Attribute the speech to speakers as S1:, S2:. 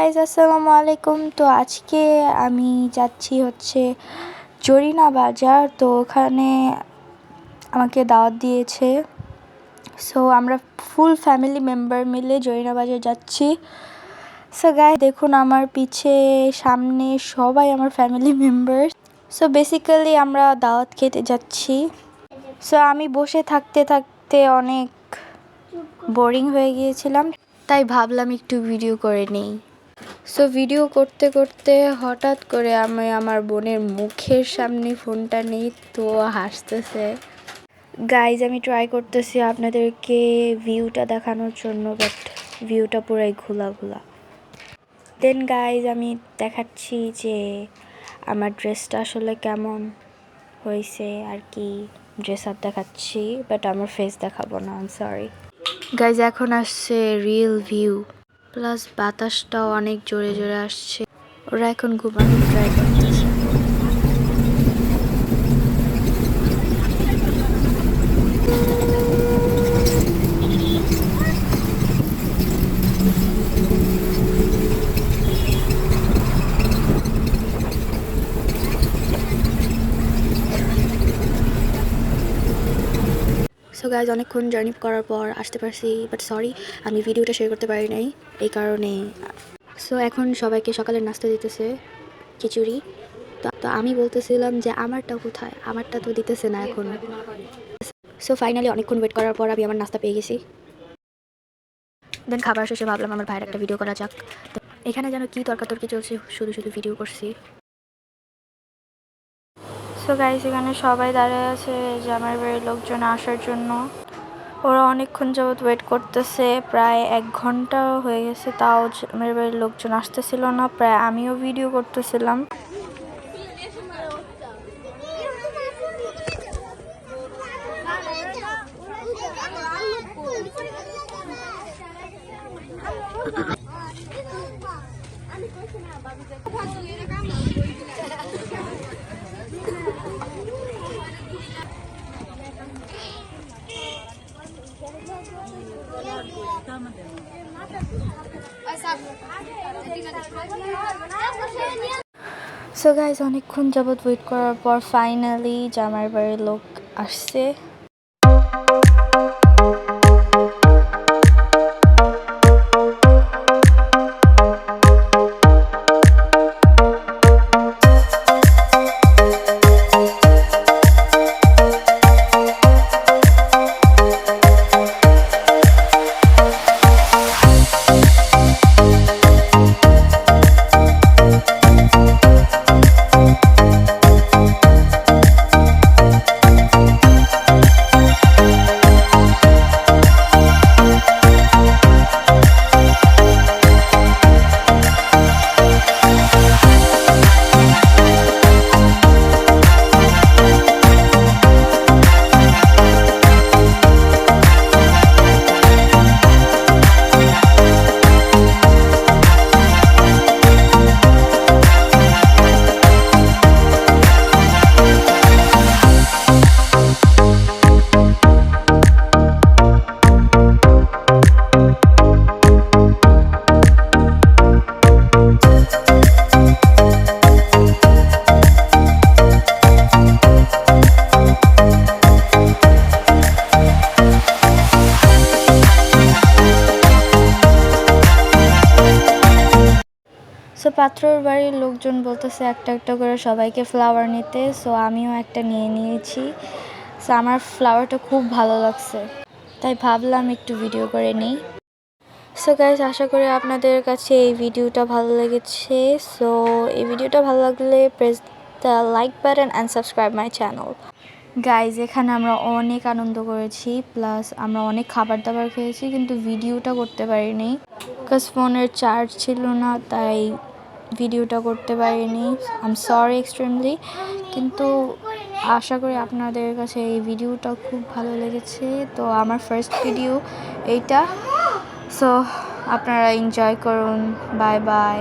S1: Guys আসসালামু আলাইকুম। তো আজকে আমি যাচ্ছি হচ্ছে জরিনা বাজার। তো ওখানে আমাকে দাওয়াত দিয়েছে। সো আমরা ফুল ফ্যামিলি মেম্বার মিলে জরিনা বাজার যাচ্ছি। সো গাইস দেখুন আমার পিছে সামনে সবাই আমার ফ্যামিলি মেম্বার। সো বেসিক্যালি আমরা দাওয়াত খেতে যাচ্ছি। সো আমি বসে থাকতে থাকতে অনেক বোরিং হয়ে গিয়েছিলাম, তাই ভাবলাম একটু ভিডিও করে নেই। সো ভিডিও করতে করতে হঠাৎ করে আমি আমার বোনের মুখের সামনে ফোনটা নিই, তো হাসতেছে। গাইজ আমি ট্রাই করতেছি আপনাদেরকে ভিউটা দেখানোর জন্য, বাট ভিউটা পুরাই ঘোলা ঘোলা। দেন গাইজ আমি দেখাচ্ছি যে আমার ড্রেসটা আসলে কেমন হয়েছে আর কি। ড্রেস আপ দেখাচ্ছি, বাট আমার ফেস দেখাবো না, আই এম সরি। গাইজ এখন আসছে রিয়েল ভিউ, প্লাস বাতাসটাও অনেক জোরে জোরে আসছে। ওরা এখন ঘুমানোর ট্রাই করতেছে। সো গাইজ অনেকক্ষণ জার্নি করার পর আসতে পারছি, বাট সরি আমি ভিডিওটা শেয়ার করতে পারি নাই এই কারণে। সো এখন সবাইকে সকালের নাস্তা দিতেছে খিচুড়ি। তো আমি বলতেছিলাম যে আমারটা কোথায়, আমারটা তো দিতেছে না এখন। সো ফাইনালি অনেকক্ষণ ওয়েট করার পর আমি আমার নাস্তা পেয়ে গেছি। দেন খাবার শেষে ভাবলাম আমার ভাইয়ের একটা ভিডিও করা যাক। তো এখানে যেন কি তর্কাতর্কি চলছে, শুধু শুধু ভিডিও করছি। সো গাইস এখানে সবাই দাঁড়িয়ে আছে জামাই বাড়ির লোকজন আসার জন্য। ওরা অনেকক্ষণ যাবৎ ওয়েট করতেছে, প্রায় 1 ঘন্টা হয়ে গেছে, তাও জামাই বাড়ির লোকজন আসতেছিল না। প্রায় আমিও ভিডিও করতেছিলাম। সো গাইজ অনেকক্ষণ যাবৎ ওয়েট করার পর ফাইনালি জামাই বাড়ির লোক আসছে। সো পাত্রর বাড়ির লোকজন বলতেছে একটা একটা করে সবাইকে ফ্লাওয়ার নিতে। সো আমিও একটা নিয়ে নিয়েছি। সো আমার ফ্লাওয়ারটা খুব ভালো লাগছে, তাই ভাবলাম একটু ভিডিও করে নিই। সো গাইস আশা করি আপনাদের কাছে এই ভিডিওটা ভালো লেগেছে। সো এই ভিডিওটা ভালো লাগলে press the like button and subscribe my channel. Guys এখানে আমরা অনেক আনন্দ করেছি, প্লাস আমরা অনেক খাবার দাবার খেয়েছি, কিন্তু ভিডিওটা করতে পারিনি বিকজ ফোনের চার্জ ছিল না, তাই ভিডিওটা করতে পারিনি। I am sorry extremely. কিন্তু আশা করি আপনাদের কাছে এই ভিডিওটা খুব ভালো লেগেছে। তো আমার ফার্স্ট ভিডিও এইটা। সো আপনারা এনজয় করুন। Bye bye.